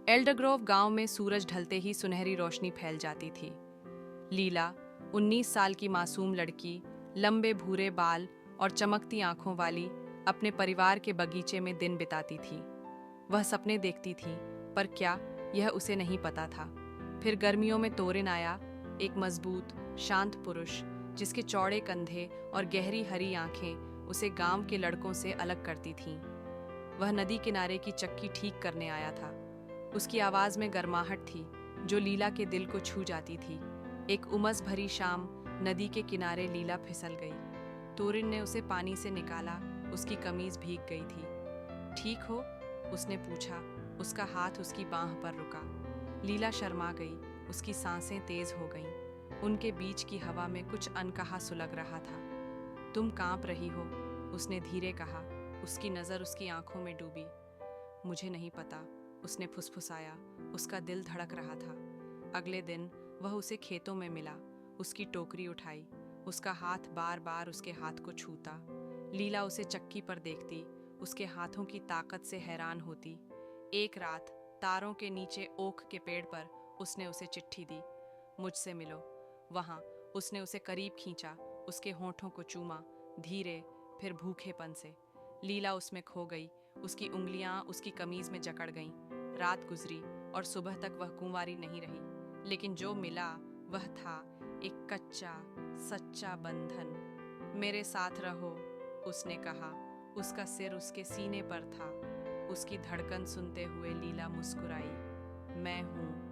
एल्डरग्रोव गांव में सूरज ढलते ही सुनहरी रोशनी फैल जाती थी। लीला 19 साल की मासूम लड़की, लंबे भूरे बाल और चमकती आंखों वाली, अपने परिवार के बगीचे में दिन बिताती थी। वह सपने देखती थी, पर क्या, यह उसे नहीं पता था। फिर गर्मियों में तोरिन आया, एक मजबूत, शांत पुरुष जिसके चौड़े कंधे और गहरी हरी आंखें उसे गांव के लड़कों से अलग करती थीं। वह नदी किनारे की चक्की ठीक करने आया था। उसकी आवाज में गर्माहट थी जो लीला के दिल को छू जाती थी। एक उमस भरी शाम, नदी के किनारे लीला फिसल गई। तोरिन ने उसे पानी से निकाला, उसकी कमीज भीग गई थी। ठीक हो? उसने पूछा। उसका हाथ उसकी बांह पर रुका। लीला शर्मा गई, उसकी सांसें तेज हो गईं। उनके बीच की हवा में कुछ अनकहा सुलग रहा था। तुम कांप रही हो, उसने धीरे कहा। उसकी नज़र उसकी आंखों में डूबी। मुझे नहीं पता, उसने फुसफुसाया। उसका दिल धड़क रहा था। अगले दिन वह उसे खेतों में मिला। उसकी टोकरी उठाई, उसका हाथ बार बार उसके हाथ को छूता। लीला उसे चक्की पर देखती, उसके हाथों की ताकत से हैरान होती। एक रात तारों के नीचे ओक के पेड़ पर उसने उसे चिट्ठी दी। मुझसे मिलो। वहाँ उसने उसे करीब खींचा, उसके होठों को चूमा, धीरे, फिर भूखेपन से। लीला उसमें खो गई। उसकी उंगलियां उसकी कमीज में जकड़ गईं। रात गुजरी और सुबह तक वह कुंवारी नहीं रही, लेकिन जो मिला वह था एक कच्चा, सच्चा बंधन। मेरे साथ रहो, उसने कहा। उसका सिर उसके सीने पर था। उसकी धड़कन सुनते हुए लीला मुस्कुराई। मैं हूँ,